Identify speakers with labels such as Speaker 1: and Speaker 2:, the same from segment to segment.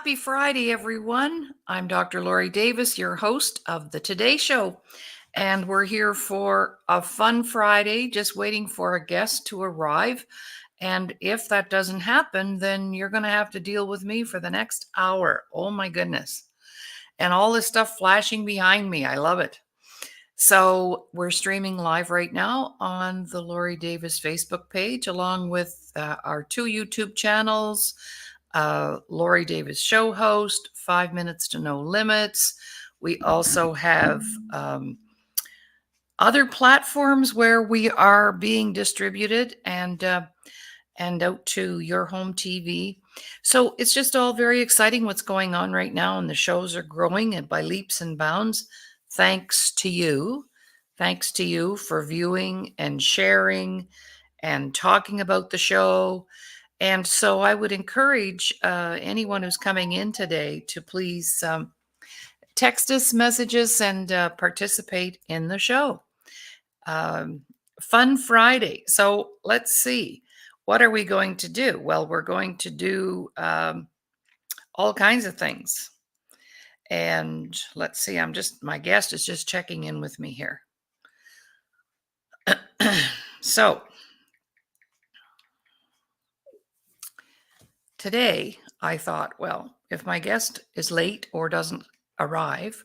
Speaker 1: Happy Friday, everyone. I'm Dr. Laurie Davis, your host of the Today Show. And we're here for a fun Friday, just waiting for a guest to arrive. And if that doesn't happen, then you're going to have to deal with me for the next hour. Oh, my goodness. And all this stuff flashing behind me. I love it. So we're streaming live right now on the Laurie Davis Facebook page, along with our two YouTube channels. Laurie Davis show host, 5 Minutes to No Limits. We also have other platforms where we are being distributed and out to your home TV. So it's just all very exciting what's going on right now, and the shows are growing and by leaps and bounds. Thanks to you. Thanks to you for viewing and sharing and talking about the show. And so I would encourage anyone who's coming in today to please text us messages and participate in the show. Fun Friday. So let's see. What are we going to do? Well, we're going to do all kinds of things. And let's see, my guest is just checking in with me here. So today I thought, well, if my guest is late or doesn't arrive,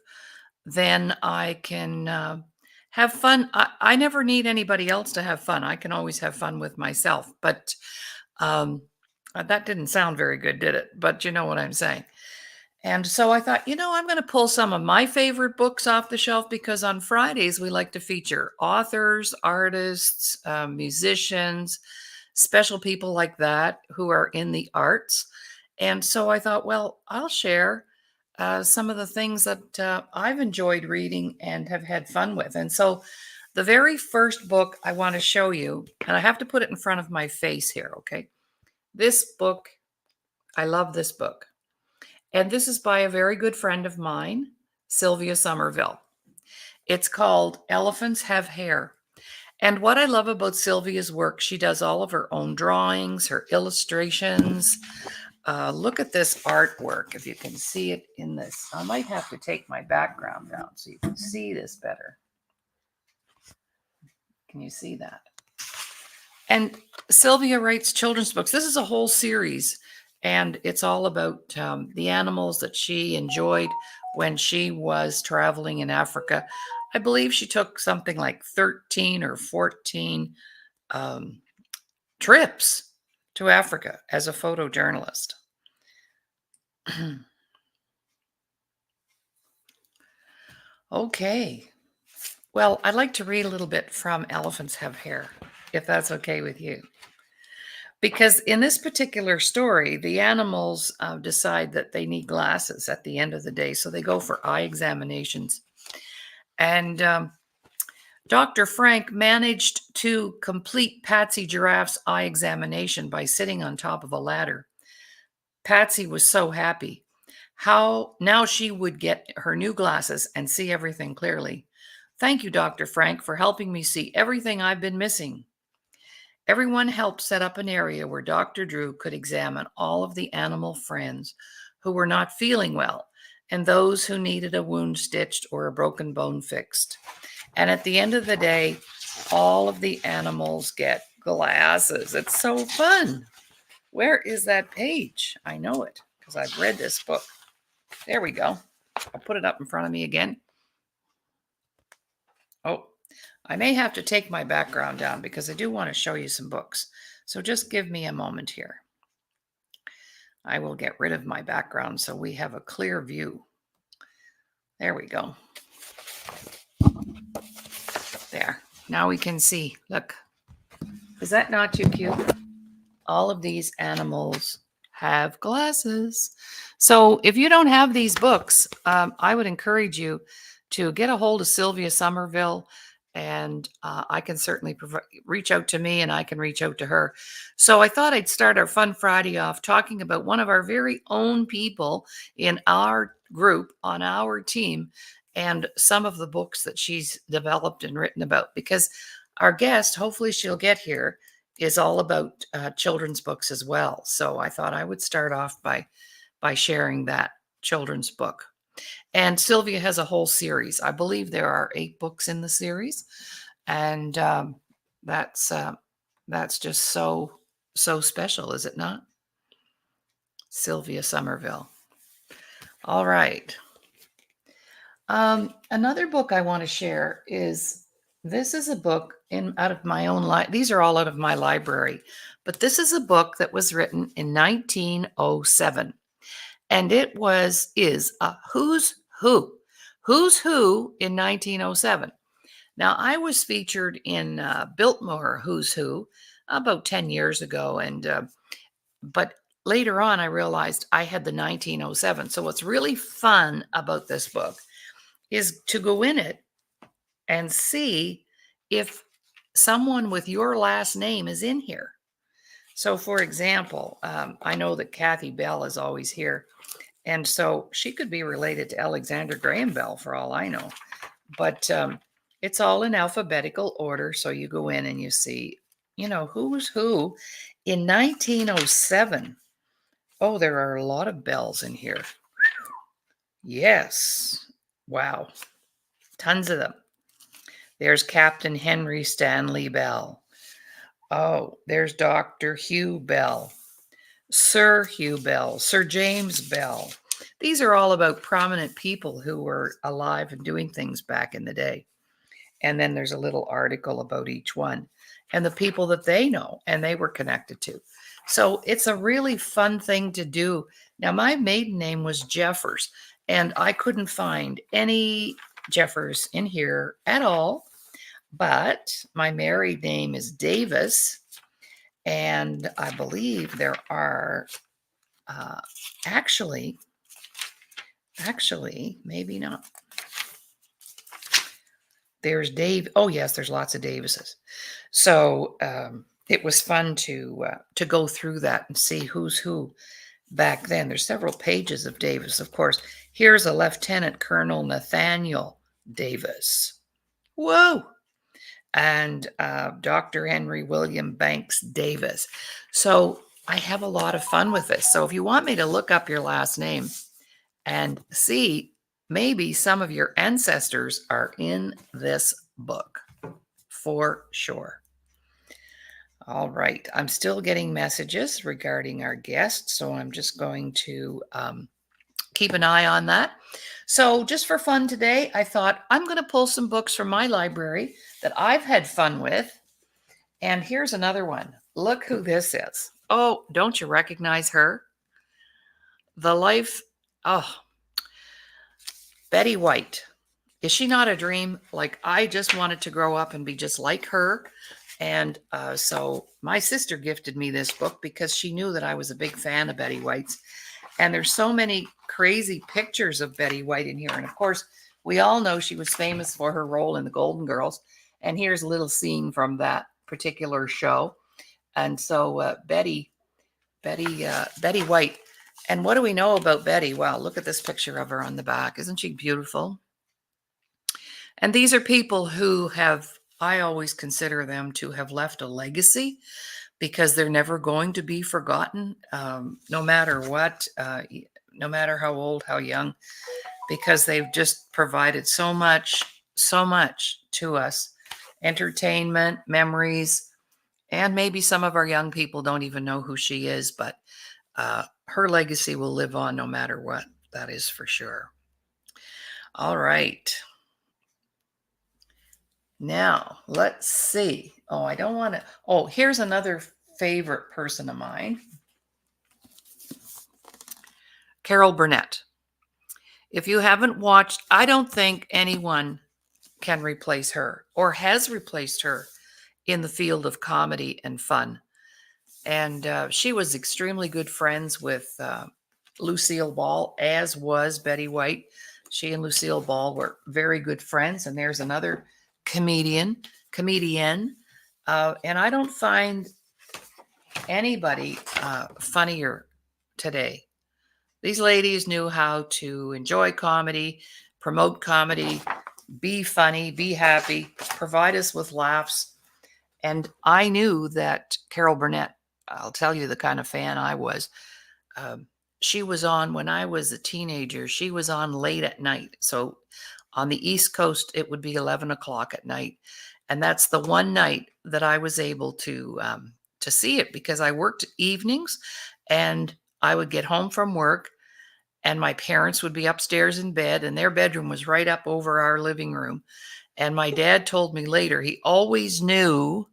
Speaker 1: then I can have fun. I never need anybody else to have fun. I can always have fun with myself. But that didn't sound very good, did it? But you know what I'm saying. And so I thought, I'm going to pull some of my favorite books off the shelf, because on Fridays we like to feature authors, artists, musicians, special people like that who are in the arts. And so I thought, well, I'll share some of the things that I've enjoyed reading and have had fun with. And so the very first book I want to show you, and I have to put it in front of my face here, okay? This book, I love this book. And this is by a very good friend of mine, Sylvia Somerville. It's called Elephants Have Hair. And what I love about Sylvia's work, she does all of her own drawings, her illustrations. Look at this artwork, if you can see it in this. I might have to take my background down so you can see this better. Can you see that? And Sylvia writes children's books. This is a whole series, and it's all about the animals that she enjoyed when she was traveling in Africa. I believe she took something like 13 or 14 trips to Africa as a photojournalist. Okay. Well, I'd like to read a little bit from Elephants Have Hair, if that's okay with you. Because in this particular story, the animals decide that they need glasses at the end of the day, so they go for eye examinations. And Dr. Frank managed to complete Patsy Giraffe's eye examination by sitting on top of a ladder. Patsy was so happy. How now she would get her new glasses and see everything clearly. Thank you, Dr. Frank, for helping me see everything I've been missing. Everyone helped set up an area where Dr. Drew could examine all of the animal friends who were not feeling well, and those who needed a wound stitched or a broken bone fixed. And at the end of the day, all of the animals get glasses. It's so fun. Where is that page? I know it because I've read this book. There we go. I'll put it up in front of me again. Oh, I may have to take my background down because I do want to show you some books. So just give me a moment here. I will get rid of my background so we have a clear view. There we go. There. Now we can see. Look. Is that not too cute? All of these animals have glasses. So if you don't have these books, I would encourage you to get a hold of Sylvia Somerville, and I can certainly reach out to me, and I can reach out to her. So I thought I'd start our Fun Friday off talking about one of our very own people in our group, on our team, and some of the books that she's developed and written about, because our guest, hopefully she'll get here, is all about children's books as well. So I thought I would start off by by sharing that children's book. And Sylvia has a whole series. I believe there are 8 books in the series, and that's uh, that's just so special, is it not? Sylvia Somerville. All right. Another book I want to share is this is a book in out of my own these are all out of my library, but this is a book that was written in 1907, and it is a who's who in 1907. Now I was featured in Biltmore Who's Who about 10 years ago, and but later on I realized I had the 1907. So what's really fun about this book is to go in it and see if someone with your last name is in here. So, for example, I know that Kathy Bell is always here. And so she could be related to Alexander Graham Bell for all I know. But it's all in alphabetical order. So you go in and you see, who's who in 1907. Oh, there are a lot of bells in here. Yes. Wow. Tons of them. There's Captain Henry Stanley Bell. Oh, there's Dr. Hugh Bell, Sir Hugh Bell, Sir James Bell. These are all about prominent people who were alive and doing things back in the day. And then there's a little article about each one and the people that they know and they were connected to. So it's a really fun thing to do. Now, my maiden name was Jeffers, and I couldn't find any Jeffers in here at all. But my married name is Davis, and I believe there are actually, maybe not. There's Dave. Oh yes, there's lots of Davises. So it was fun to go through that and see who's who back then. There's several pages of Davis, of course. Here's a Lieutenant Colonel Nathaniel Davis. Whoa. And Dr. Henry William Banks Davis. So I have a lot of fun with this. So if you want me to look up your last name and see, maybe some of your ancestors are in this book for sure. All right. I'm still getting messages regarding our guest, so I'm just going to keep an eye on that. So just for fun today, I thought I'm going to pull some books from my library that I've had fun with. And here's another one. Look who this is. Oh, don't you recognize her? The life, Betty White. Is she not a dream? Like, I just wanted to grow up and be just like her. And so my sister gifted me this book because she knew that I was a big fan of Betty White's. And there's so many crazy pictures of Betty White in here. And of course, we all know she was famous for her role in the Golden Girls. And here's a little scene from that particular show. And so Betty White. And what do we know about Betty? Wow, look at this picture of her on the back. Isn't she beautiful? And these are people who I always consider them to have left a legacy, because they're never going to be forgotten, no matter what, no matter how old, how young, because they've just provided so much to us, entertainment, memories, and maybe some of our young people don't even know who she is, but her legacy will live on no matter what. That is for sure. All right. Now, let's see. Oh, I don't want to. Oh, here's another favorite person of mine. Carol Burnett. If you haven't watched, I don't think anyone can replace her or has replaced her in the field of comedy and fun. And she was extremely good friends with Lucille Ball, as was Betty White. She and Lucille Ball were very good friends. And there's another comedian. And I don't find anybody funnier today. These ladies knew how to enjoy comedy, promote comedy, be funny, be happy, provide us with laughs. And I knew that Carol Burnett, I'll tell you the kind of fan I was. she was on when I was a teenager. She was on late at night. So on the East Coast, it would be 11 o'clock at night. And that's the one night that I was able to see it because I worked evenings and I would get home from work and my parents would be upstairs in bed and their bedroom was right up over our living room. And my dad told me later he always knew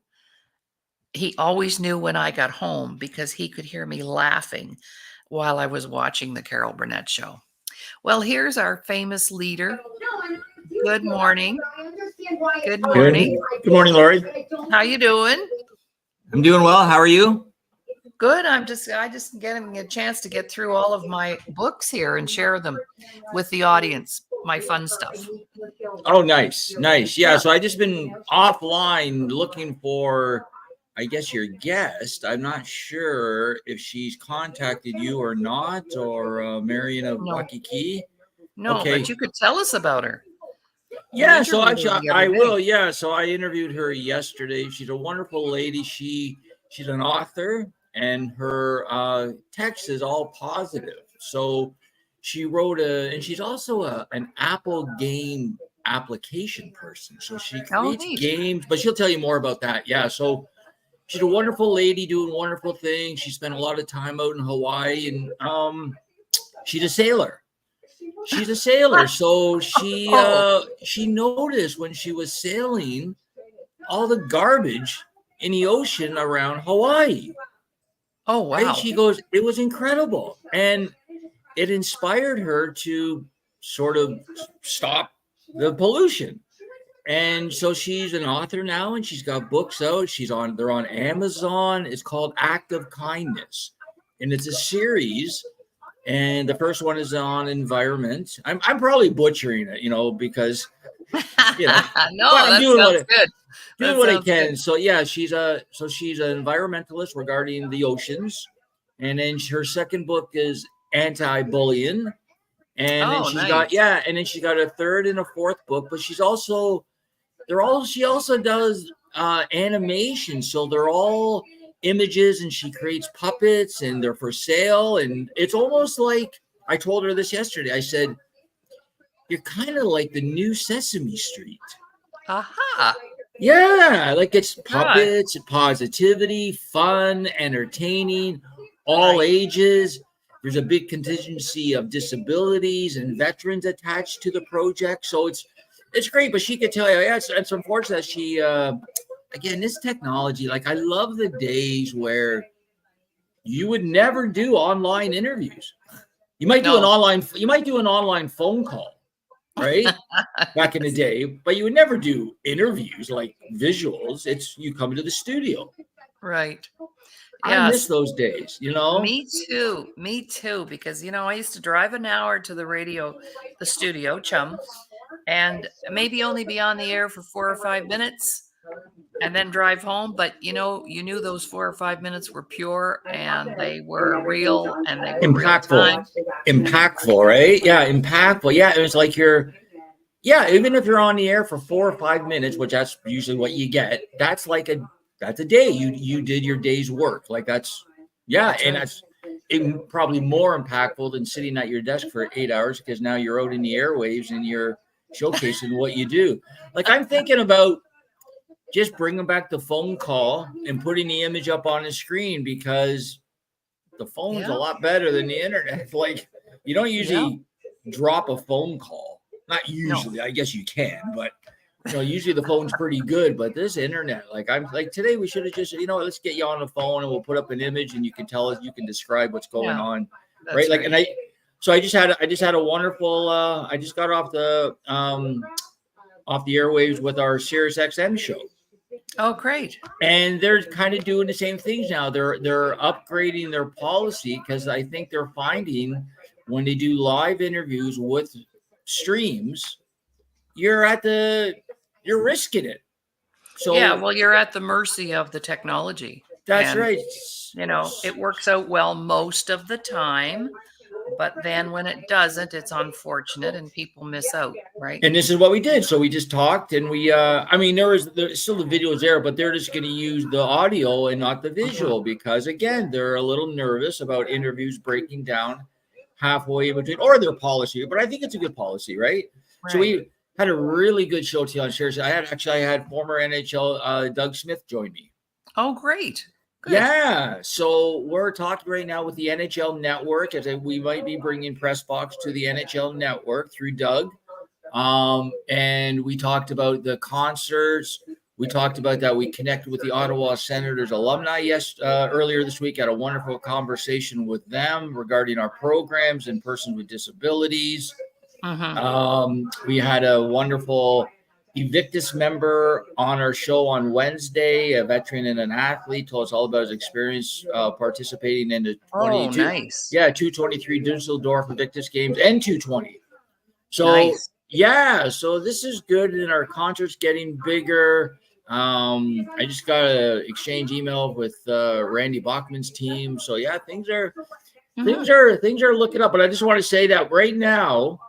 Speaker 1: when I got home because he could hear me laughing while I was watching the Carol Burnett show. Well, here's our famous leader. Good morning. Good morning.
Speaker 2: Good morning, Laurie.
Speaker 1: How you doing?
Speaker 2: I'm doing well. How are you?
Speaker 1: Good. I just getting a chance to get through all of my books here and share them with the audience, my fun stuff.
Speaker 2: Oh, nice. Yeah, so I just been offline looking for, I guess, your guest. I'm not sure if she's contacted you or not, or Marianne of Waikiki.
Speaker 1: No,
Speaker 2: Okay.
Speaker 1: but you could tell us about her.
Speaker 2: Yeah, so actually I will. Yeah, so I interviewed her yesterday. She's a wonderful lady. She's an author, and her text is all positive. So she wrote and she's also an Apple game application person. So she creates games, but she'll tell you more about that. Yeah, so she's a wonderful lady doing wonderful things. She spent a lot of time out in Hawaii, and she's a sailor. So she noticed when she was sailing all the garbage in the ocean around Hawaii.
Speaker 1: Oh, wow.
Speaker 2: Right? She goes, it was incredible. And it inspired her to sort of stop the pollution. And so she's an author now, and she's got books out. They're on Amazon. It's called Act of Kindness. And it's a series. And the first one is on environment. I'm probably butchering it, because
Speaker 1: no, that sounds good.
Speaker 2: Doing what I can. Good. So yeah, she's an environmentalist regarding the oceans, and then her second book is anti-bullying, and then she's got a third and a fourth book. But she also does animation, so they're all images, and she creates puppets, and they're for sale. And it's almost like, I told her this yesterday. I said, you're kind of like the new Sesame Street.
Speaker 1: Aha.
Speaker 2: Yeah, like it's puppets, positivity, fun, entertaining, all ages. There's a big contingency of disabilities and veterans attached to the project, so it's great. But she could tell you, it's unfortunate that she again, this technology, like, I love the days where you would never do online interviews. You might do an online phone call, right? Back in the day, but you would never do interviews like visuals. It's you come to the studio.
Speaker 1: Right.
Speaker 2: I miss those days,
Speaker 1: Me too, because I used to drive an hour to the studio, Chum, and maybe only be on the air for 4 or 5 minutes and then drive home. But you knew those 4 or 5 minutes were pure and they were real and they were
Speaker 2: impactful, right? Yeah, impactful. Yeah, it was like even if you're on the air for 4 or 5 minutes, which that's usually what you get, that's a day. You did your day's work. Like that's probably more impactful than sitting at your desk for 8 hours, because now you're out in the airwaves and you're showcasing what you do. Like, I'm thinking about just bringing back the phone call and putting the image up on the screen, because the phone's a lot better than the internet. Like, you don't usually drop a phone call. Not usually. I guess you can, but usually the phone's pretty good. But this internet, I'm like, today we should have just, let's get you on the phone and we'll put up an image and you can tell us, you can describe what's going on, right? Like, and I just had a wonderful. I just got off the airwaves with our Sirius XM show.
Speaker 1: Oh, great.
Speaker 2: And they're kind of doing the same things now. They're upgrading their policy, because I think they're finding when they do live interviews with streams, you're risking it. So
Speaker 1: you're at the mercy of the technology.
Speaker 2: That's right.
Speaker 1: It works out well most of the time. But then when it doesn't, it's unfortunate and people miss out, right?
Speaker 2: And this is what we did. So we just talked, and we, there's still the videos there, but they're just going to use the audio and not the visual, because again, they're a little nervous about interviews breaking down. halfway in between, or their policy. But I think it's a good policy, right? So
Speaker 1: Right.
Speaker 2: we had a really good show today on shares. I had former NHL Doug Smith join me.
Speaker 1: Oh, great. Good.
Speaker 2: Yeah, so we're talking right now with the NHL Network, as we might be bringing Press Box to the NHL Network through Doug. And we talked about the concerts. We talked about that. We connected with the Ottawa Senators alumni earlier this week. Had a wonderful conversation with them regarding our programs and persons with disabilities. We had a wonderful Evictus member on our show on Wednesday, a veteran and an athlete, told us all about his experience participating in the
Speaker 1: Oh, nice.
Speaker 2: 223 Dusseldorf Evictus games and 220. So
Speaker 1: Nice.
Speaker 2: yeah, so this is good, and our concert's getting bigger. I just got an exchange email with Randy Bachman's team. So yeah, things are looking up. But I just want to say that right now,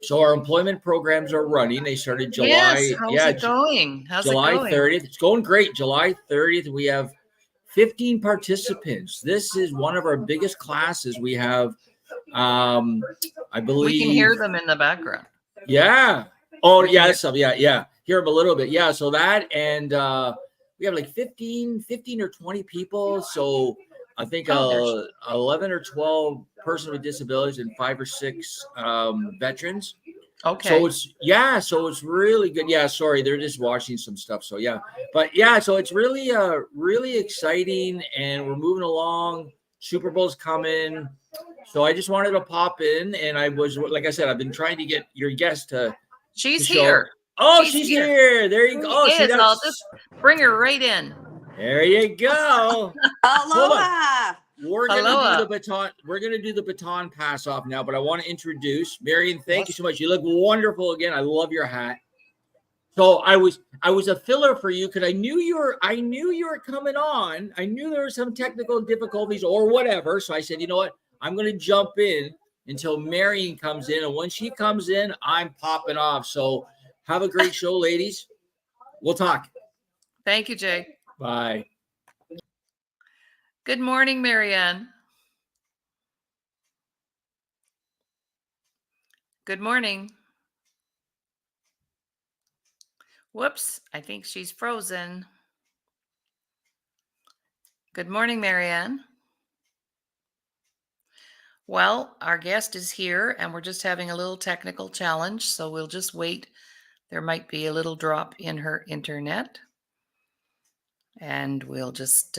Speaker 2: so our employment programs are running. They started
Speaker 1: Yes.
Speaker 2: July.
Speaker 1: How's it going? How's it
Speaker 2: July
Speaker 1: going?
Speaker 2: 30th. It's going great. July 30th. We have 15 participants. This is one of our biggest classes. We have, I believe,
Speaker 1: We can hear them in the background.
Speaker 2: Yeah. Oh, yeah. Yeah. Hear them a little bit. Yeah. So that, and we have like 15 or 20 people. So I think 11 or 12 persons with disabilities and 5 or 6 veterans.
Speaker 1: Okay.
Speaker 2: So it's really good. Yeah, sorry, they're just watching some stuff. So yeah, but yeah, so it's really really exciting, and we're moving along. Super Bowl's coming. So I just wanted to pop in, and I was, like I said, I've been trying to get your guest to.
Speaker 1: She's
Speaker 2: to
Speaker 1: here.
Speaker 2: Oh, she's here. There you go. Oh,
Speaker 1: yes, I'll just bring her right in.
Speaker 2: There you go.
Speaker 3: Aloha.
Speaker 2: We're gonna do the baton. We're gonna do the baton pass off now, but I want to introduce Marianne. Thank you so much. You look wonderful again. I love your hat. So I was a filler for you because I knew you were coming on. I knew there were some technical difficulties or whatever. So I said, you know what? I'm gonna jump in until Marianne comes in, and when she comes in, I'm popping off. So have a great show, ladies. We'll talk.
Speaker 1: Thank you, Jay.
Speaker 2: Bye.
Speaker 1: Good morning, Marianne. Good morning. Whoops, I think she's frozen. Good morning, Marianne. Well, our guest is here, and we're just having a little technical challenge, so we'll just wait. There might be a little drop in her internet, and we'll just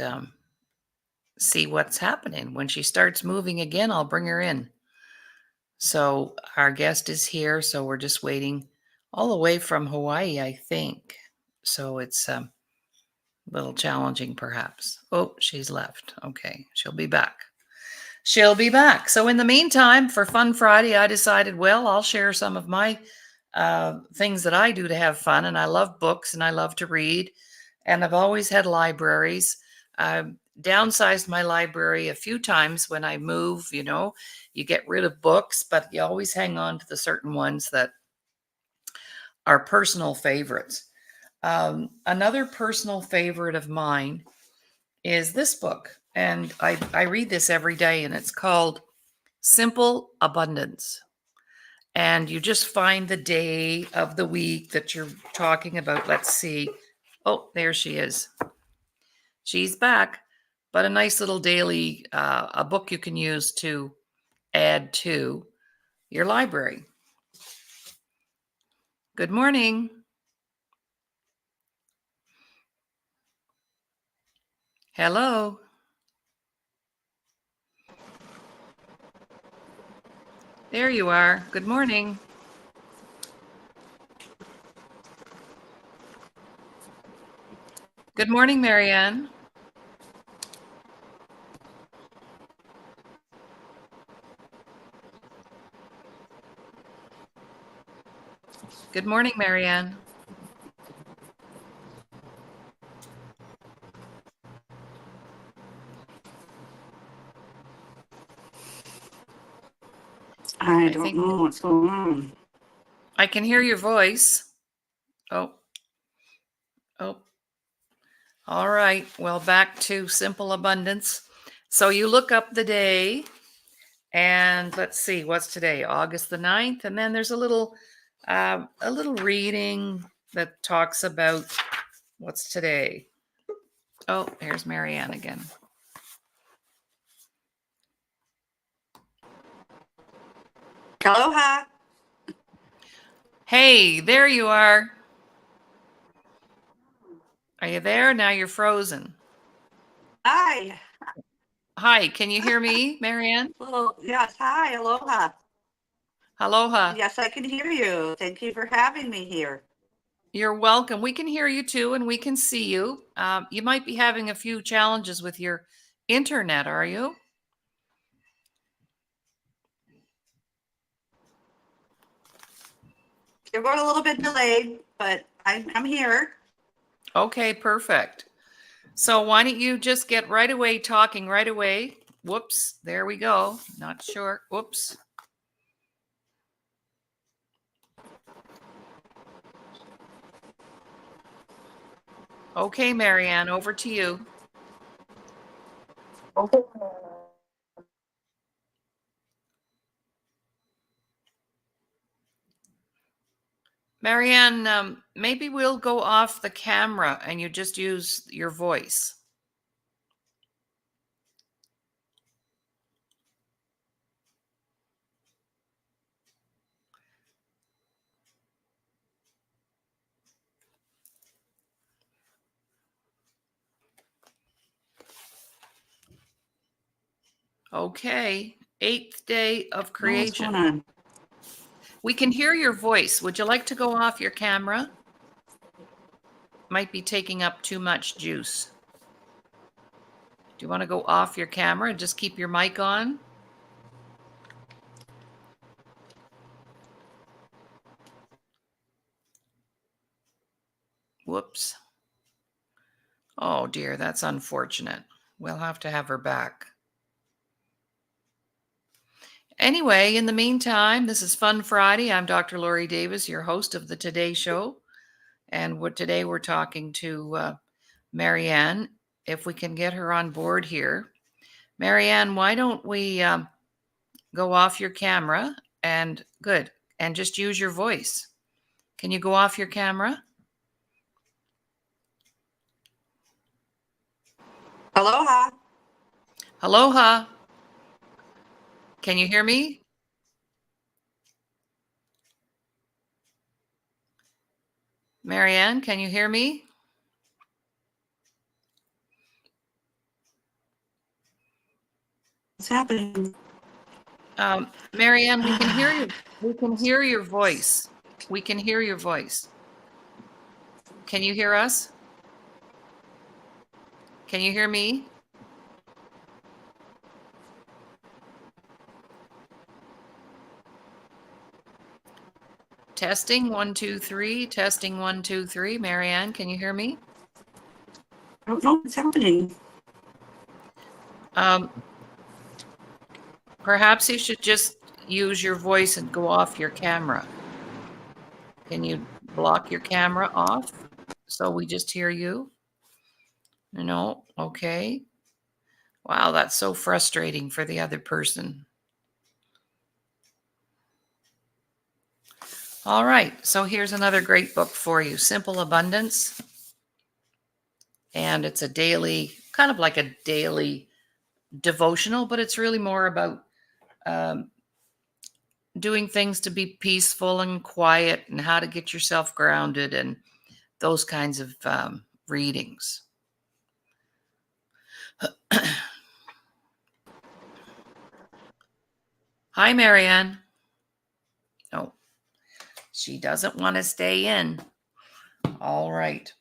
Speaker 1: see what's happening. When she starts moving again, I'll bring her in. So our guest is here, so we're just waiting, all the way from Hawaii, I think. So it's a little challenging, perhaps. Oh, she's left. Okay, she'll be back. She'll be back. So in the meantime, for Fun Friday, I decided, well, I'll share some of my things that I do to have fun. And I love books and I love to read. And I've always had libraries. I've downsized my library a few times when I move. You know, you get rid of books, but you always hang on to the certain ones that are personal favorites. Another personal favorite of mine is this book. And I read this every day, and it's called Simple Abundance. And you just find the day of the week that you're talking about. Let's see. Oh, there she is. She's back. But a nice little daily, a book you can use to add to your library. Good morning. Hello. There you are. Good morning. Good morning, Marianne. Good morning, Marianne.
Speaker 3: I don't know what's going on.
Speaker 1: I can hear your voice. Oh. All right. Well, back to Simple Abundance. So you look up the day And let's see, what's today? August the 9th. And then there's a little reading that talks about what's today. Oh, here's Marianne again.
Speaker 3: Aloha.
Speaker 1: Hey, there you are. Are you there? Now you're frozen.
Speaker 3: Hi.
Speaker 1: Hi, can you hear me, Marianne?
Speaker 3: Well, yes. Hi. Aloha.
Speaker 1: Aloha.
Speaker 3: Yes, I can hear you. Thank you for having me here.
Speaker 1: You're welcome. We can hear you too, and we can see you. You might be having a few challenges with your internet, are you?
Speaker 3: You're going a little bit delayed, but I'm here.
Speaker 1: Okay, perfect. So why don't you just get right away talking right away? Whoops, there we go. Not sure. Whoops. Okay, Marianne, over to you.
Speaker 3: Okay.
Speaker 1: Marianne, maybe we'll go off the camera and you just use your voice. Okay, 8th day of
Speaker 3: What's going
Speaker 1: creation.
Speaker 3: on?
Speaker 1: We can hear your voice. Would you like to go off your camera? Might be taking up too much juice. Do you want to go off your camera and just keep your mic on? Whoops. Oh dear, that's unfortunate. We'll have to have her back. Anyway, in the meantime, this is Fun Friday. I'm Dr. Laurie Davis, your host of the Today Show. And today we're talking to Marianne, if we can get her on board here. Marianne, why don't we go off your camera and good, and just use your voice. Can you go off your camera?
Speaker 3: Aloha.
Speaker 1: Aloha. Can you hear me? Marianne, can you hear me?
Speaker 3: What's happening?
Speaker 1: Marianne, we can hear you. We can hear your voice. We can hear your voice. Can you hear us? Can you hear me? Testing 1, 2, 3. Testing 1, 2, 3. Marianne, can you hear me?
Speaker 3: I don't know what's happening.
Speaker 1: Perhaps you should just use your voice and go off your camera. Can you block your camera off so we just hear you? No? Okay. Wow, that's so frustrating for the other person. All right, so here's another great book for you, Simple Abundance. And it's a daily, kind of like a daily devotional, but it's really more about doing things to be peaceful and quiet and how to get yourself grounded and those kinds of readings. Hi, Marianne. Oh, she doesn't want to stay in. All right.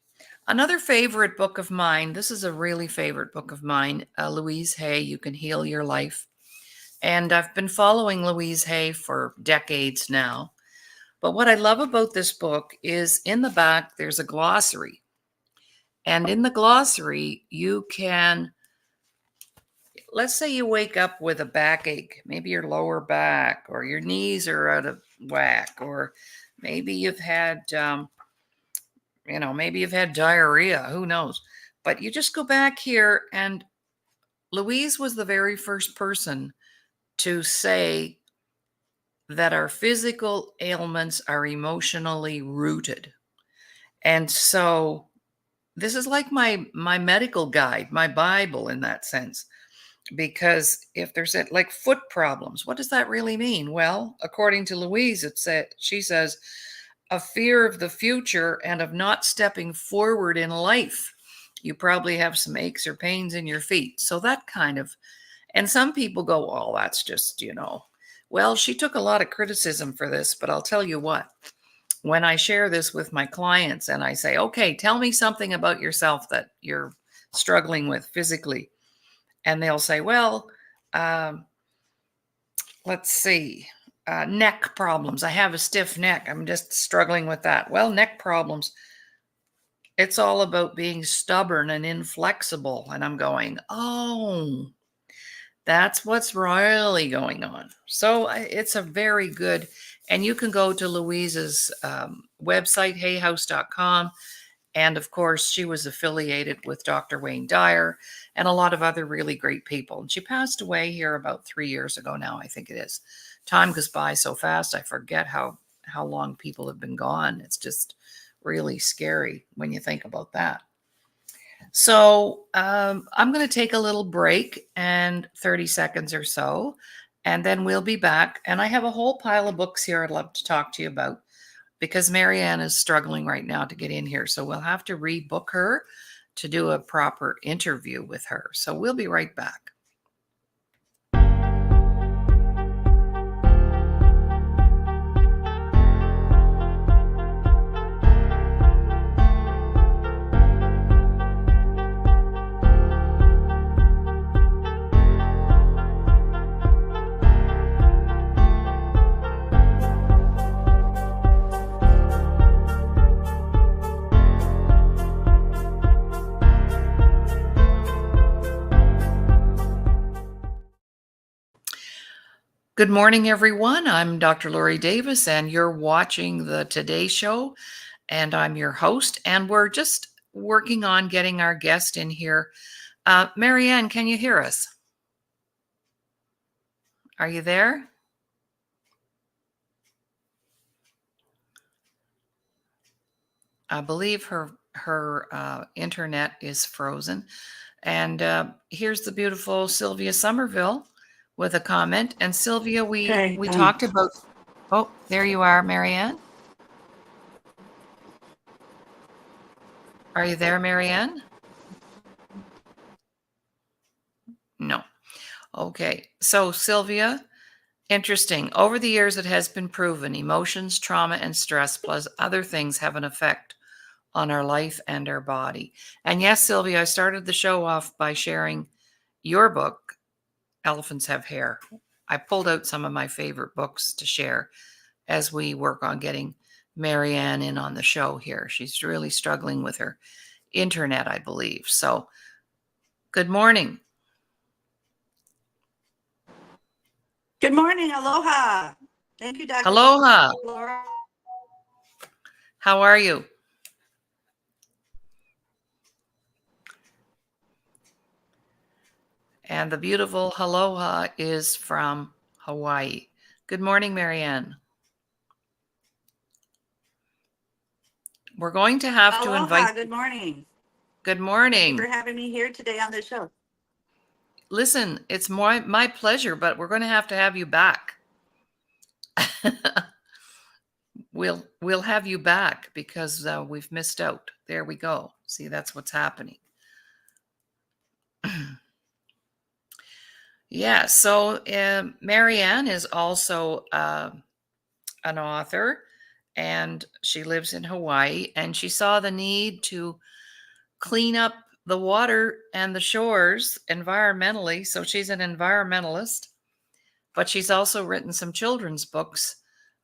Speaker 1: Another favorite book of mine, this is a really favorite book of mine, Louise Hay, You Can Heal Your Life. And I've been following Louise Hay for decades now. But what I love about this book is in the back, there's a glossary. And in the glossary, you can, let's say you wake up with a backache, maybe your lower back or your knees are out of whack, or maybe you've had, maybe you've had diarrhea, who knows? But you just go back here, and Louise was the very first person to say that our physical ailments are emotionally rooted. And so this is like my medical guide, my Bible in that sense. Because if there's like foot problems, what does that really mean? Well, according to Louise, she says a fear of the future and of not stepping forward in life. You probably have some aches or pains in your feet. So that kind of, and some people go, oh, that's just, well, she took a lot of criticism for this, but I'll tell you what, when I share this with my clients and I say, okay, tell me something about yourself that you're struggling with physically. And they'll say, well, let's see, neck problems. I have a stiff neck. I'm just struggling with that. Well, neck problems, it's all about being stubborn and inflexible. And I'm going, oh, that's what's really going on. So it's a very good, and you can go to Louise's website, hayhouse.com. And of course, she was affiliated with Dr. Wayne Dyer and a lot of other really great people. And she passed away here about 3 years ago now, I think it is. Time goes by so fast, I forget how long people have been gone. It's just really scary when you think about that. So I'm going to take a little break and 30 seconds or so, and then we'll be back. And I have a whole pile of books here I'd love to talk to you about, because Marianne is struggling right now to get in here. So we'll have to rebook her to do a proper interview with her. So we'll be right back. Good morning, everyone. I'm Dr. Laurie Davis, and you're watching the Today Show, and I'm your host, and we're just working on getting our guest in here. Marianne, can you hear us? Are you there? I believe her internet is frozen. And here's the beautiful Sylvia Somerville with a comment. And Sylvia, we talked about, oh, there you are, Marianne. Are you there, Marianne? No. Okay. So Sylvia, interesting. Over the years, it has been proven emotions, trauma, and stress, plus other things, have an effect on our life and our body. And yes, Sylvia, I started the show off by sharing your book, Elephants Have Hair. I pulled out some of my favorite books to share as we work on getting Marianne in on the show here. She's really struggling with her internet, I believe. So good morning.
Speaker 3: Good morning. Aloha. Thank you, Dr.
Speaker 1: Aloha.
Speaker 3: Laura.
Speaker 1: How are you? And the beautiful Aloha is from Hawaii. Good morning, Marianne. We're going to have to invite.
Speaker 3: Good morning.
Speaker 1: Good morning.
Speaker 3: Thank you for having me here today on the show.
Speaker 1: Listen, it's my pleasure, but we're going to have you back. We'll have you back because we've missed out. There we go. See, that's what's happening. Yeah, so Marianne is also an author, and she lives in Hawaii, and she saw the need to clean up the water and the shores environmentally. So she's an environmentalist, but she's also written some children's books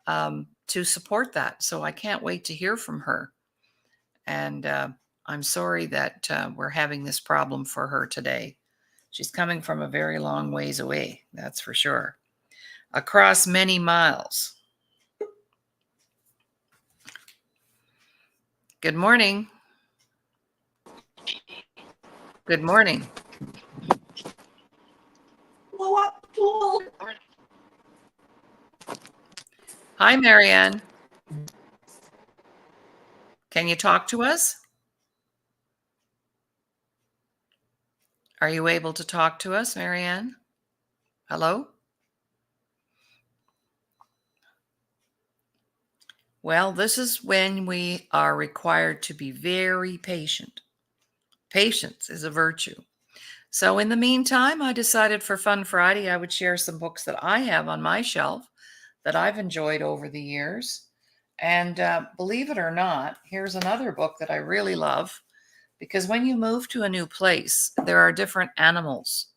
Speaker 1: to support that. So I can't wait to hear from her. And I'm sorry that we're having this problem for her today. She's coming from a very long ways away, that's for sure. Across many miles. Good morning. Good morning.
Speaker 3: Blow up.
Speaker 1: Hi, Marianne. Can you talk to us? Are you able to talk to us, Marianne? Hello? Well, this is when we are required to be very patient. Patience is a virtue. So in the meantime, I decided for Fun Friday, I would share some books that I have on my shelf that I've enjoyed over the years. And believe it or not, here's another book that I really love, because when you move to a new place, there are different animals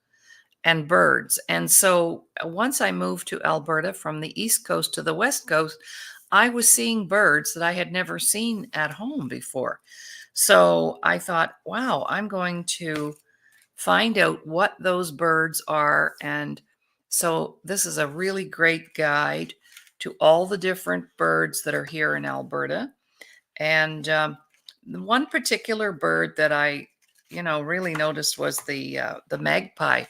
Speaker 1: and birds. And so once I moved to Alberta from the East Coast to the West Coast, I was seeing birds that I had never seen at home before. So I thought, wow, I'm going to find out what those birds are. And so this is a really great guide to all the different birds that are here in Alberta. And the one particular bird that I, really noticed was the magpie.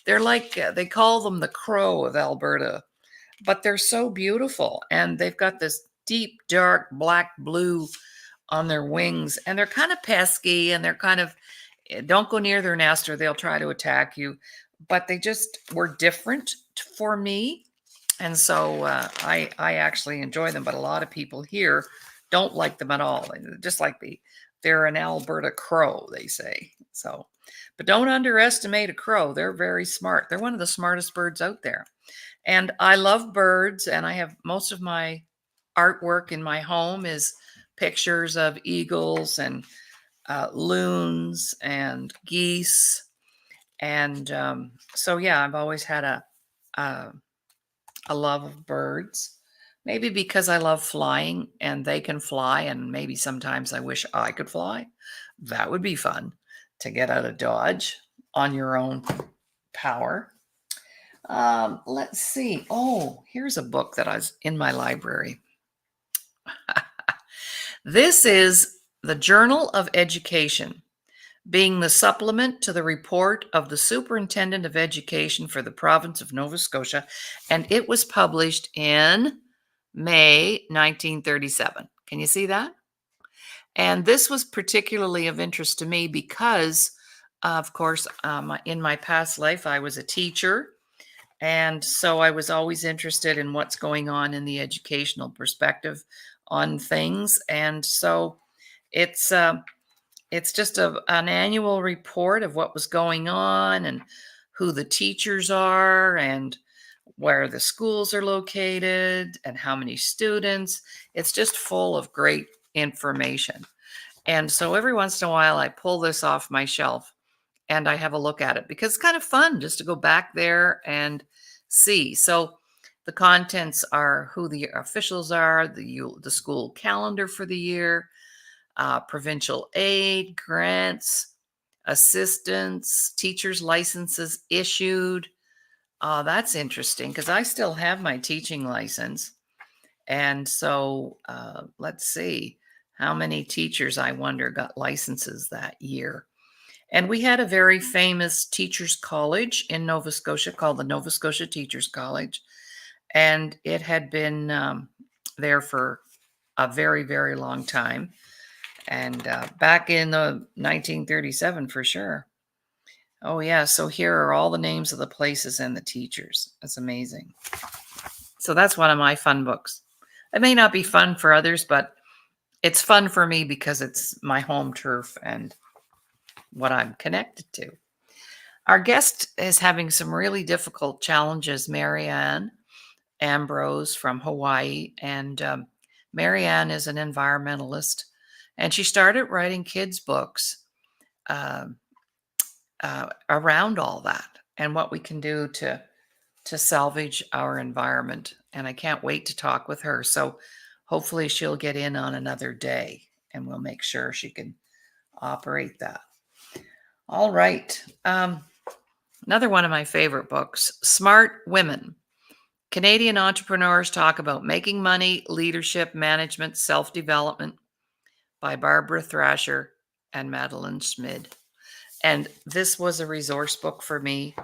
Speaker 1: They're like they call them the crow of Alberta, but they're so beautiful, and they've got this deep, dark black blue on their wings, and they're kind of pesky, and they're kind of don't go near their nest or they'll try to attack you. But they just were different for me, and so I actually enjoy them. But a lot of people here don't like them at all. Just like they're an Alberta crow, they say. So, but don't underestimate a crow. They're very smart. They're one of the smartest birds out there. And I love birds, and I have most of my artwork in my home is pictures of eagles and loons and geese. And so, yeah, I've always had a love of birds. Maybe because I love flying and they can fly, and maybe sometimes I wish I could fly. That would be fun to get out of Dodge on your own power. Let's see. Oh, here's a book that I was in my library. This is the Journal of Education, being the supplement to the report of the Superintendent of Education for the province of Nova Scotia, and it was published in May 1937. Can you see that? And this was particularly of interest to me because, of course, in my past life, I was a teacher. And so I was always interested in what's going on in the educational perspective on things. And so it's just an annual report of what was going on and who the teachers are and where the schools are located and how many students. It's just full of great information. And so every once in a while, I pull this off my shelf and I have a look at it because it's kind of fun just to go back there and see. So the contents are who the officials are, the school calendar for the year, provincial aid, grants, assistance, teachers' licenses issued. That's interesting because I still have my teaching license. And so let's see how many teachers, I wonder, got licenses that year. And we had a very famous teachers' college in Nova Scotia called the Nova Scotia Teachers College. And it had been there for a very, very long time. And back in the 1937 for sure. Oh, yeah. So here are all the names of the places and the teachers. That's amazing. So that's one of my fun books. It may not be fun for others, but it's fun for me because it's my home turf and what I'm connected to. Our guest is having some really difficult challenges, Marianne Ambrose from Hawaii. And Marianne is an environmentalist, and she started writing kids' books around all that and what we can do to salvage our environment. And I can't wait to talk with her. So hopefully she'll get in on another day and we'll make sure she can operate that. All right. Another one of my favorite books, Smart Women. Canadian entrepreneurs talk about making money, leadership, management, self-development by Barbara Thrasher and Madeline Schmid. And this was a resource book for me.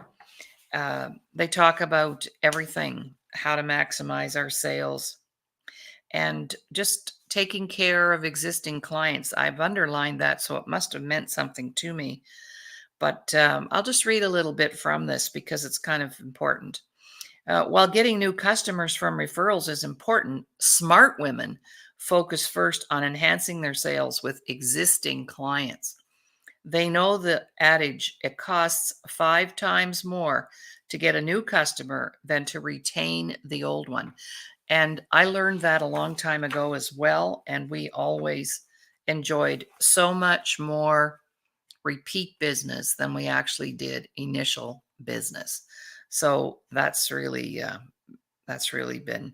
Speaker 1: They talk about everything, how to maximize our sales, and just taking care of existing clients. I've underlined that, so it must have meant something to me. But I'll just read a little bit from this because it's kind of important. While getting new customers from referrals is important, smart women focus first on enhancing their sales with existing clients. They know the adage, it costs 5 times more to get a new customer than to retain the old one. And I learned that a long time ago as well. And we always enjoyed so much more repeat business than we actually did initial business. So that's really been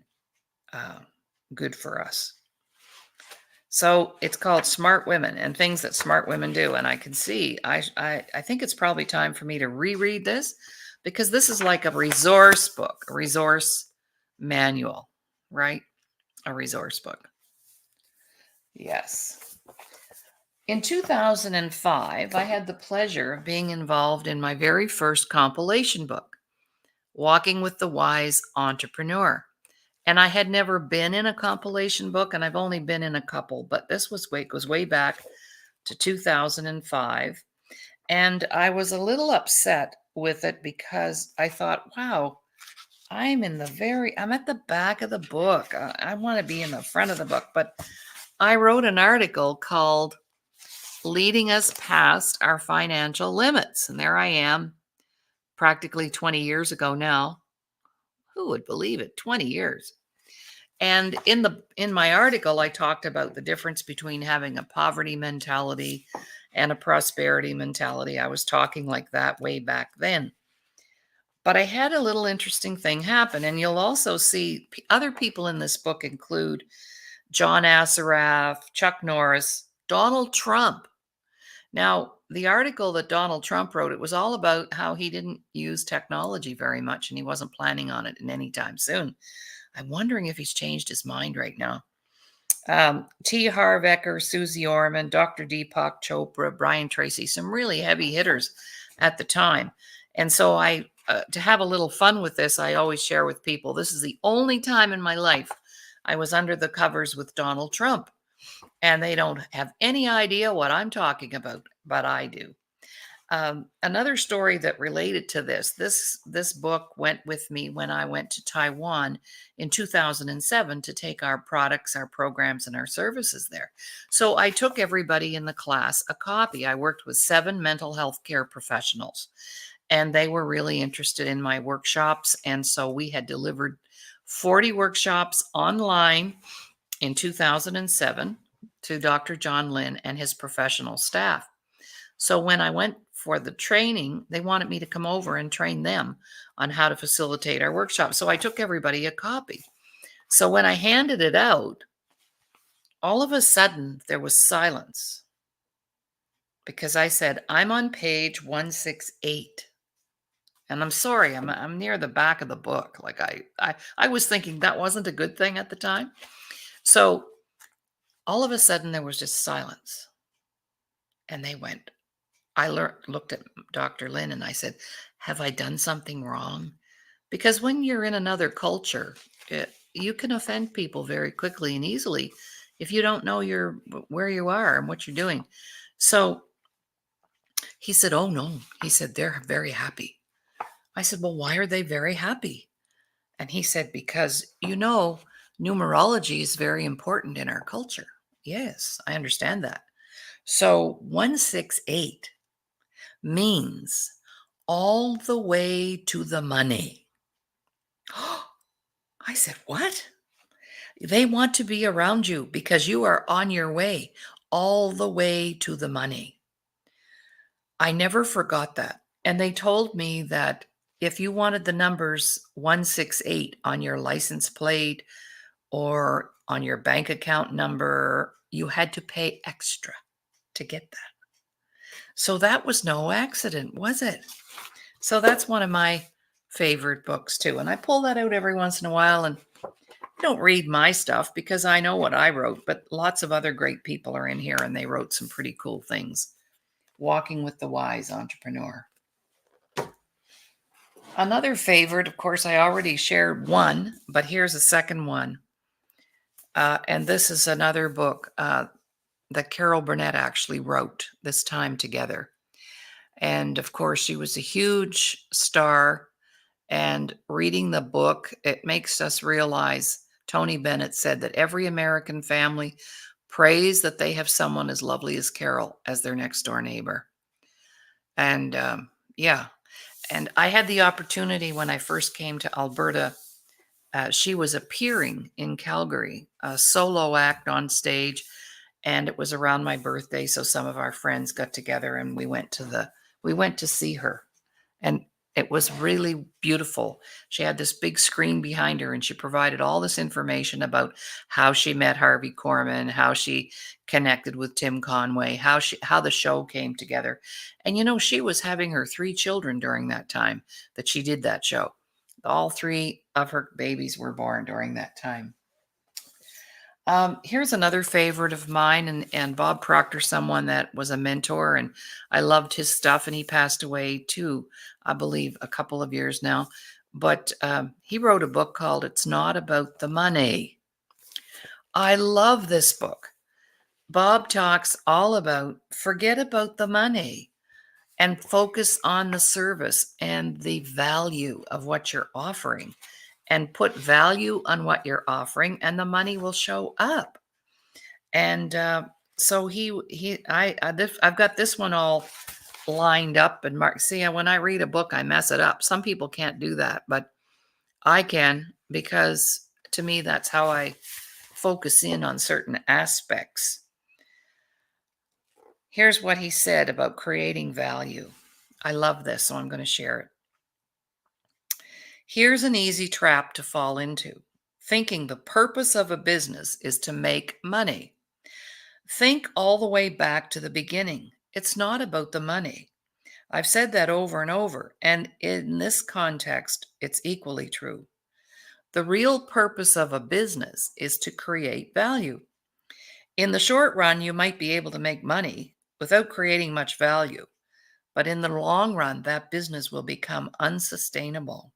Speaker 1: uh, good for us. So it's called Smart Women and Things That Smart Women Do. And I can see, I think it's probably time for me to reread this because this is like a resource book, a resource manual, right? A resource book. Yes. In 2005, I had the pleasure of being involved in my very first compilation book, Walking with the Wise Entrepreneur. And I had never been in a compilation book, and I've only been in a couple, but this goes way back to 2005. And I was a little upset with it because I thought, wow, I'm at the back of the book. I want to be in the front of the book. But I wrote an article called Leading Us Past Our Financial Limits. And there I am, practically 20 years ago now. Who would believe it? 20 years. And in my article, I talked about the difference between having a poverty mentality and a prosperity mentality. I was talking like that way back then. But I had a little interesting thing happen, and you'll also see other people in this book include John Assaraf, Chuck Norris, Donald Trump. Now, the article that Donald Trump wrote, it was all about how he didn't use technology very much, and he wasn't planning on it in any time soon. I'm wondering if he's changed his mind right now. T. Harv Eker, Susie Orman, Dr. Deepak Chopra, Brian Tracy, some really heavy hitters at the time. And so to have a little fun with this, I always share with people, this is the only time in my life I was under the covers with Donald Trump. And they don't have any idea what I'm talking about, but I do. Another story that related to this book went with me when I went to Taiwan in 2007 to take our products, our programs, and our services there. So I took everybody in the class a copy. I worked with 7 mental health care professionals, and they were really interested in my workshops. And so we had delivered 40 workshops online in 2007 to Dr. John Lynn and his professional staff. So when I went for the training, they wanted me to come over and train them on how to facilitate our workshop. So I took everybody a copy. So when I handed it out, all of a sudden there was silence because I said, I'm on page 168. And I'm sorry, I'm near the back of the book. Like I was thinking that wasn't a good thing at the time. So all of a sudden there was just silence. And they went, looked at Dr. Lynn and I said, have I done something wrong? Because when you're in another culture, you can offend people very quickly and easily if you don't know where you are and what you're doing. So he said, oh no. He said, they're very happy. I said, well, why are they very happy? And he said, because, numerology is very important in our culture. Yes, I understand that. So 168 means all the way to the money. I said, what? They want to be around you because you are on your way all the way to the money. I never forgot that. And they told me that if you wanted the numbers 168 on your license plate or on your bank account number, you had to pay extra to get that. So that was no accident, was it? So that's one of my favorite books too. And I pull that out every once in a while and don't read my stuff because I know what I wrote, but lots of other great people are in here and they wrote some pretty cool things. Walking with the Wise Entrepreneur. Another favorite, of course, I already shared one, but here's a second one. And this is another book that Carol Burnett actually wrote, This Time Together. And of course, she was a huge star. And reading the book, it makes us realize, Tony Bennett said that every American family prays that they have someone as lovely as Carol as their next door neighbor. And yeah, and I had the opportunity when I first came to Alberta. She was appearing in Calgary, a solo act on stage, and it was around my birthday. So some of our friends got together and we went to see her, and it was really beautiful. She had this big screen behind her, and she provided all this information about how she met Harvey Korman, how she connected with Tim Conway, how the show came together. And she was having her 3 children during that time that she did that show. All 3 of her babies were born during that time. Here's another favorite of mine, and Bob Proctor, someone that was a mentor, and I loved his stuff, and he passed away too, I believe, a couple of years now. But he wrote a book called It's Not About the Money. I love this book. Bob talks all about forget about the money and focus on the service and the value of what you're offering, and put value on what you're offering, and the money will show up. And so I've got this one all lined up and marked. See, when I read a book, I mess it up. Some people can't do that, but I can, because to me, that's how I focus in on certain aspects. Here's what he said about creating value. I love this, so I'm going to share it. Here's an easy trap to fall into: thinking the purpose of a business is to make money. Think all the way back to the beginning. It's not about the money. I've said that over and over, and in this context, it's equally true. The real purpose of a business is to create value. In the short run, you might be able to make money without creating much value, but in the long run, that business will become unsustainable.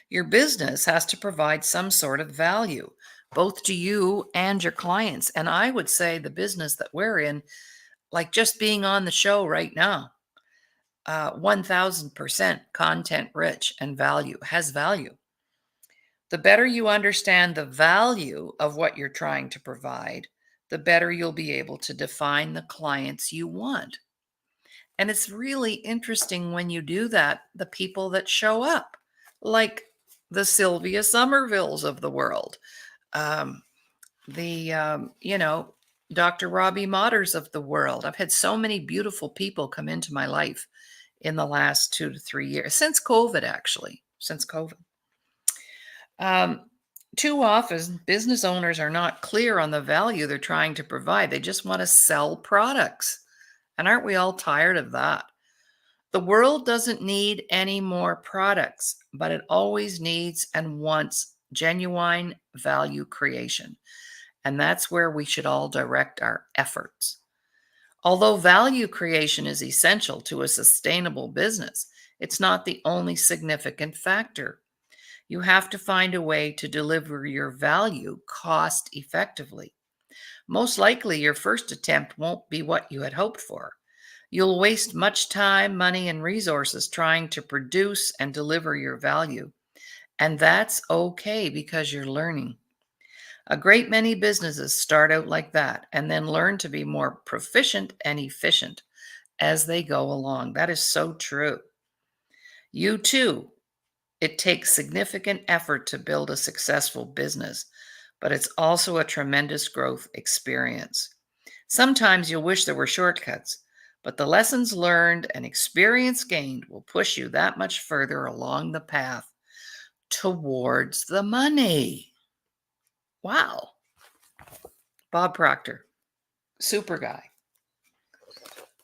Speaker 1: Your business has to provide some sort of value, both to you and your clients. And I would say the business that we're in, like just being on the show right now, 1000% content rich and has value. The better you understand the value of what you're trying to provide, the better you'll be able to define the clients you want. And it's really interesting when you do that, the people that show up, like the Sylvia Somervilles of the world, Dr. Robbie Motters of the world. I've had so many beautiful people come into my life in the last 2 to 3 years, since COVID, actually, since COVID. Too often, business owners are not clear on the value they're trying to provide. They just want to sell products. And aren't we all tired of that? The world doesn't need any more products, but it always needs and wants genuine value creation. And that's where we should all direct our efforts. Although value creation is essential to a sustainable business, it's not the only significant factor. You have to find a way to deliver your value cost effectively. Most likely, your first attempt won't be what you had hoped for. You'll waste much time, money, and resources trying to produce and deliver your value. And that's okay, because you're learning. A great many businesses start out like that and then learn to be more proficient and efficient as they go along. That is so true. You too. It takes significant effort to build a successful business, but it's also a tremendous growth experience. Sometimes you'll wish there were shortcuts, but the lessons learned and experience gained will push you that much further along the path towards the money. Wow. Bob Proctor, super guy.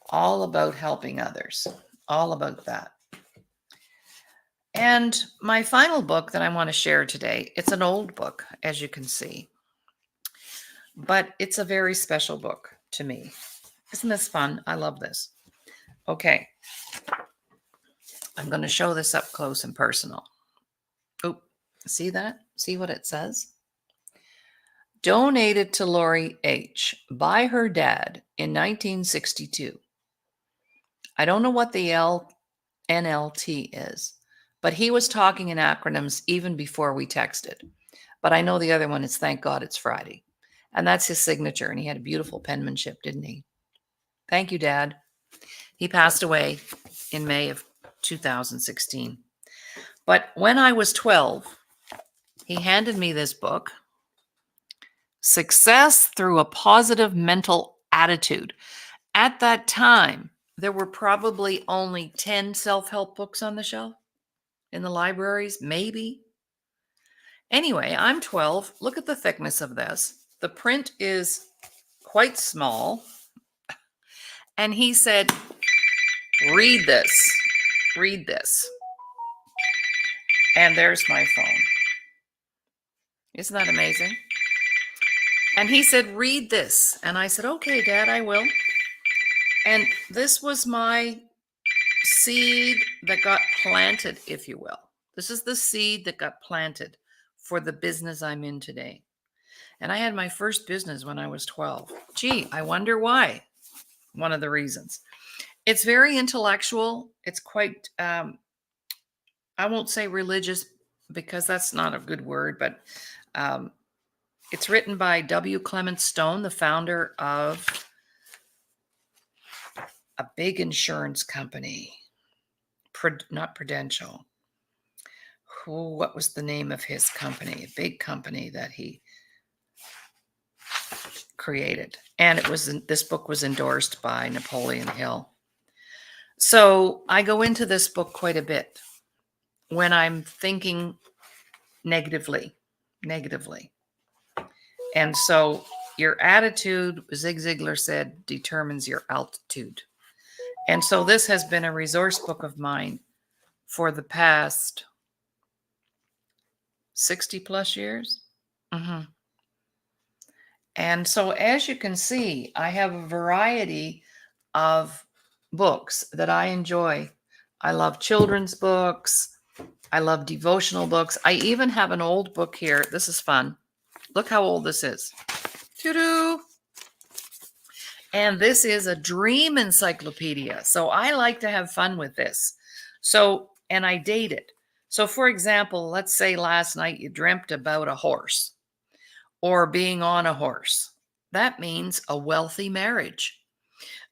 Speaker 1: All about helping others. All about that. And my final book that I want to share today, it's an old book, as you can see, but it's a very special book to me. Isn't this fun? I love this. Okay. I'm going to show this up close and personal. Oh, see that? See what it says? Donated to Laurie H. by her dad in 1962. I don't know what the NLT is, but he was talking in acronyms even before we texted. But I know the other one is Thank God It's Friday. And that's his signature. And he had a beautiful penmanship, didn't he? Thank you, Dad. He passed away in May of 2016. But when I was 12, he handed me this book, Success Through a Positive Mental Attitude. At that time, there were probably only 10 self-help books on the shelf in the libraries, maybe. Anyway, I'm 12. Look at the thickness of this. The print is quite small. And he said, read this. Read this. And there's my phone. Isn't that amazing? And he said, read this. And I said, okay, Dad, I will. And this was my seed that got planted, if you will. This is the seed that got planted for the business I'm in today. And I had my first business when I was 12. Gee, I wonder why. One of the reasons. It's very intellectual. It's quite, I won't say religious because that's not a good word, but it's written by W. Clement Stone, the founder of a big insurance company, not Prudential. What was the name of his company? A big company that he created. And this book was endorsed by Napoleon Hill. So I go into this book quite a bit when I'm thinking negatively. And so your attitude, Zig Ziglar said, determines your altitude. And so this has been a resource book of mine for the past 60 plus years. Mm-hmm. And so as you can see, I have a variety of books that I enjoy. I love children's books. I love devotional books. I even have an old book here. This is fun. Look how old this is. Doo-doo. And this is a dream encyclopedia. So I like to have fun with this. So, and I date it. So for example, let's say last night you dreamt about a horse or being on a horse. That means a wealthy marriage.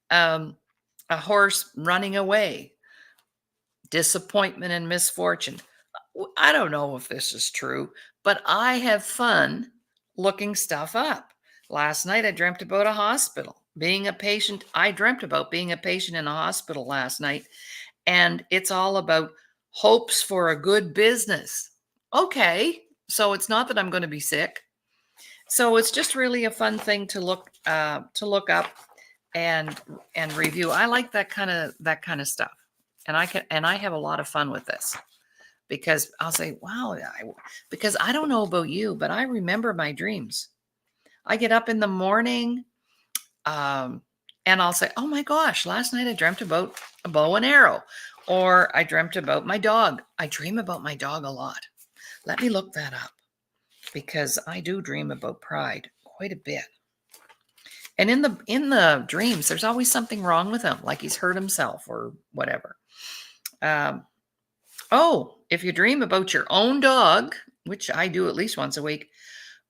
Speaker 1: A horse running away, disappointment and misfortune. I don't know if this is true, but I have fun looking stuff up. Last night I dreamt about a hospital, being a patient. I dreamt about being a patient in a hospital last night, and it's all about hopes for a good business. Okay, so it's not that I'm going to be sick. So it's just really a fun thing to look up and review. I like that kind of stuff, and I have a lot of fun with this because I'll say, wow, because I don't know about you, but I remember my dreams. I get up in the morning, and I'll say, oh my gosh, last night I dreamt about a bow and arrow, or I dreamt about my dog. I dream about my dog a lot. Let me look that up because I do dream about Pride quite a bit. And in the dreams, there's always something wrong with him, like he's hurt himself or whatever. If you dream about your own dog, which I do at least once a week,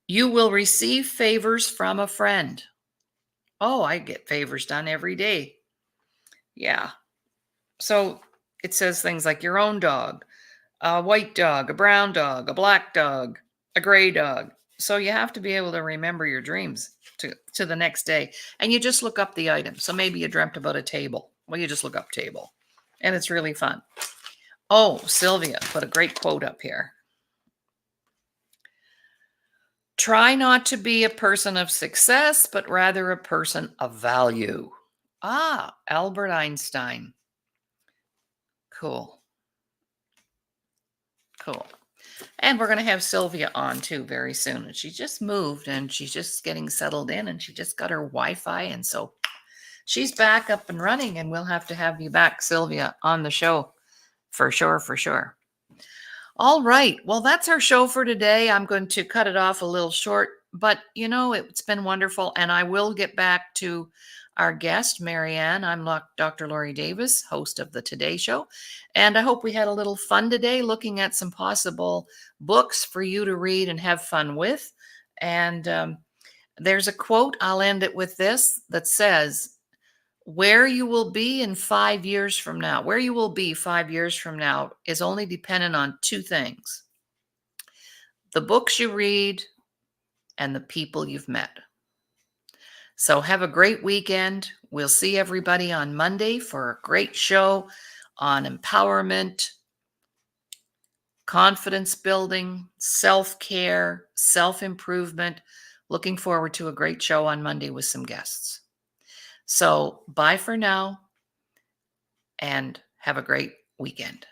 Speaker 1: you will receive favors from a friend. Oh, I get favors done every day. Yeah. So it says things like your own dog, a white dog, a brown dog, a black dog, a gray dog. So you have to be able to remember your dreams to the next day. And you just look up the item. So maybe you dreamt about a table. Well, you just look up table. And it's really fun. Oh, Sylvia put a great quote up here. Try not to be a person of success, but rather a person of value. Albert Einstein. Cool. And we're going to have Sylvia on too very soon. And she just moved and she's just getting settled in and she just got her Wi-Fi. And so she's back up and running and we'll have to have you back, Sylvia, on the show For sure, for sure. All right. Well, that's our show for today. I'm going to cut it off a little short, but it's been wonderful. And I will get back to our guest, Marianne. I'm Dr. Laurie Davis, host of the Today Show. And I hope we had a little fun today looking at some possible books for you to read and have fun with. And there's a quote, I'll end it with this, that says, where you will be 5 years from now is only dependent on two things: the books you read and the people you've met. So have a great weekend. We'll see everybody on Monday for a great show on empowerment, confidence building, self-care, self-improvement. Looking forward to a great show on Monday with some guests. So bye for now and have a great weekend.